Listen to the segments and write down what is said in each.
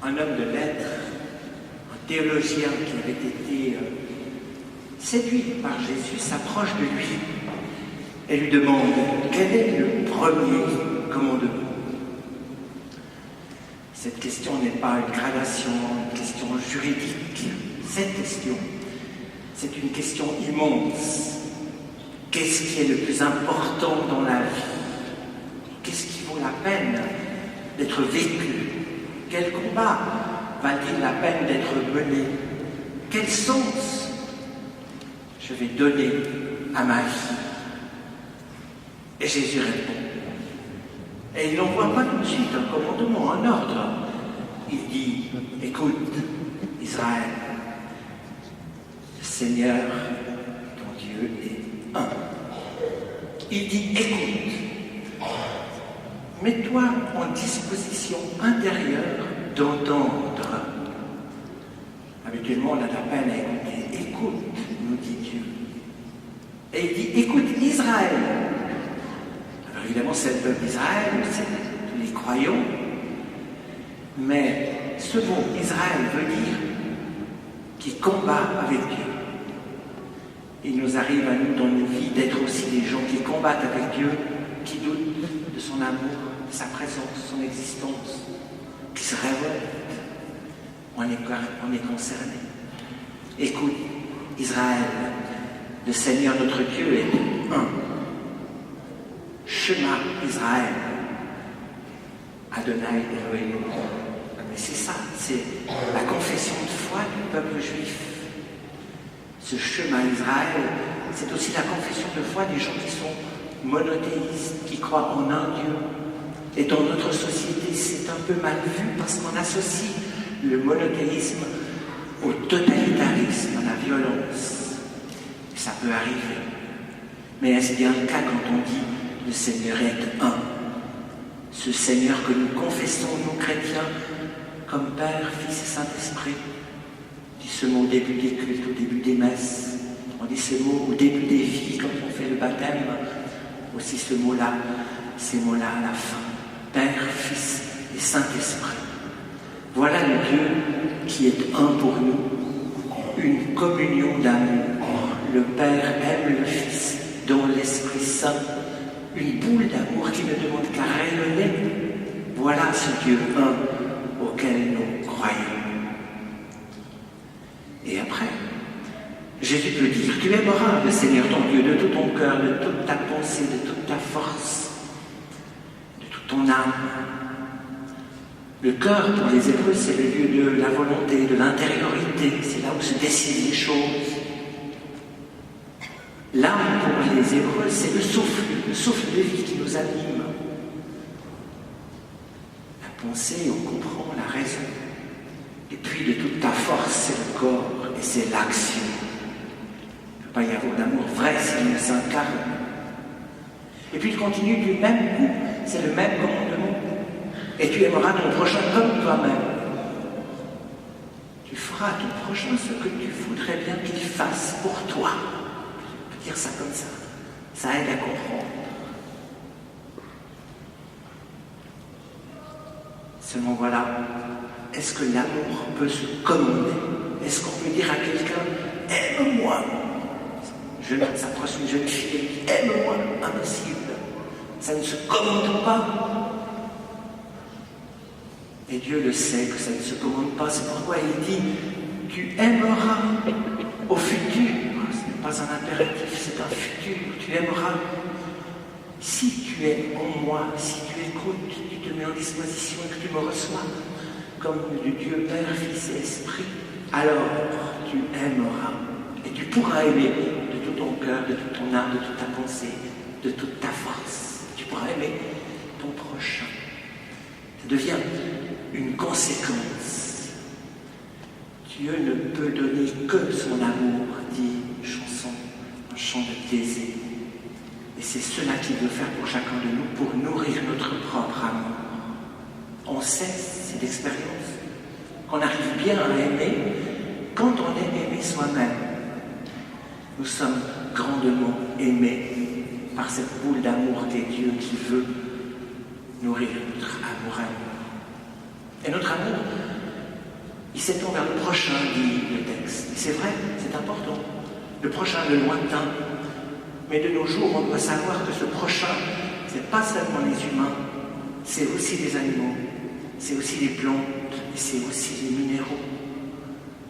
Un homme de lettres, un théologien qui avait été séduit par Jésus, s'approche de lui et lui demande quel est le premier commandement. Cette question n'est pas une gradation, une question juridique. Cette question, c'est une question immense. Qu'est-ce qui est le plus important dans la vie? Qu'est-ce qui vaut la peine d'être vécu? Quel combat va-t-il la peine d'être mené? Quel sens je vais donner à ma vie? Et Jésus répond. Et il n'envoie pas tout de suite un commandement, un ordre. Il dit, écoute, Israël, le Seigneur, ton Dieu, est un. Il dit, écoute, mets-toi en disposition intérieure d'entendre. Habituellement, on a de la peine à écouter. Écoute, nous dit Dieu. Et il dit, écoute Israël. Alors évidemment, c'est le peuple d'Israël, c'est tous les croyants. Mais ce mot Israël veut dire qui combat avec Dieu. Il nous arrive à nous, dans nos vies, d'être aussi des gens qui combattent avec Dieu, qui doutent de son amour, de sa présence, de son existence, qui se révoltent. On est concerné. Écoute, Israël, le Seigneur notre Dieu est un. Shema Israël, Adonai Elohim. Mais c'est ça, c'est la confession de foi du peuple juif. Ce Shema Israël, c'est aussi la confession de foi des gens qui sont monothéistes, qui croient en un Dieu. Et dans notre société, c'est un peu mal vu parce qu'on associe le monothéisme au totalitarisme, à la violence. Et ça peut arriver. Mais est-ce bien le cas quand on dit le Seigneur est un? Ce Seigneur que nous confessons, nous chrétiens, comme Père, Fils et Saint-Esprit. On dit ce mot au début des cultes, au début des messes. On dit ce mot au début des vies, quand on fait le baptême. Aussi ce mot-là, ces mots-là à la fin. Père, Fils et Saint-Esprit. Voilà le Dieu qui est un pour nous. Une communion d'amour. Le Père aime le Fils, dont l'Esprit Saint. Une boule d'amour qui ne demande qu'à rayonner. Voilà ce Dieu un auquel nous croyons. Et après, Jésus peut dire, tu aimeras le Seigneur ton Dieu de tout ton cœur, de toute ta pensée, de toute ta force, de toute ton âme. Le cœur, pour les Hébreux, c'est le lieu de la volonté, de l'intériorité, c'est là où se décident les choses. L'âme, pour les Hébreux, c'est le souffle de vie qui nous anime. La pensée, on comprend la raison. Et puis, de toute ta force, c'est le corps et c'est l'action. Il ne peut pas y avoir d'amour vrai s'il ne s'incarne. Et puis, il continue du même coup, c'est le même commandement. Et tu aimeras ton prochain comme toi-même. Tu feras à ton prochain ce que tu voudrais bien qu'il fasse pour toi. Dire ça comme ça aide à comprendre. Seulement voilà, est-ce que l'amour peut se commander? Est-ce qu'on peut dire à quelqu'un, aime-moi? Ça s'approche une jeune fille, aime-moi, impossible. Ça ne se commande pas. Et Dieu le sait que ça ne se commande pas, c'est pourquoi il dit, tu aimeras au futur. Pas un impératif, c'est un futur. Tu aimeras. Si tu es en moi, si tu écoutes, tu te mets en disposition et que tu me reçois comme du Dieu Père, Fils et Esprit, alors tu aimeras. Et tu pourras aimer de tout ton cœur, de toute ton âme, de toute ta pensée, de toute ta force. Tu pourras aimer ton prochain. Ça devient une conséquence. Dieu ne peut donner que son amour, dit une chanson, un chant de Thésée. Et c'est cela qu'il veut faire pour chacun de nous, pour nourrir notre propre amour. On sait, c'est d'expérience, qu'on arrive bien à aimer quand on est aimé soi-même. Nous sommes grandement aimés par cette boule d'amour qu'est Dieu qui veut nourrir notre amour à nous. Et notre amour, il s'étend vers le prochain, dit le texte. Et c'est vrai, c'est important. Le prochain, le lointain. Mais de nos jours, on doit savoir que ce prochain, ce n'est pas seulement les humains, c'est aussi les animaux, c'est aussi les plantes, et c'est aussi les minéraux.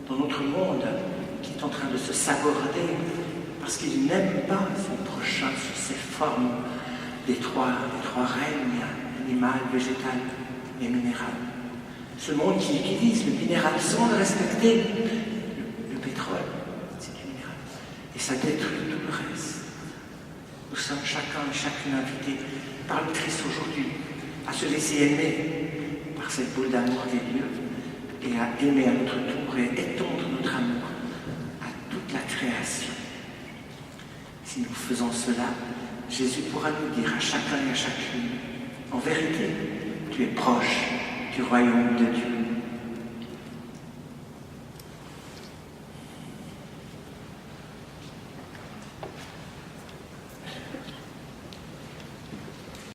Dans notre monde qui est en train de se saborder, parce qu'il n'aime pas son prochain sous ses formes des trois règnes, animal, végétal et minéral. Ce monde qui utilise le minéral sans le respecter, le pétrole, c'est du minéral, et ça détruit tout le reste. Nous sommes chacun et chacune invités par le Christ aujourd'hui à se laisser aimer par cette boule d'amour des dieux et à aimer à notre tour et étendre notre amour à toute la création. Si nous faisons cela, Jésus pourra nous dire à chacun et à chacune, en vérité, tu es proche du royaume de Dieu.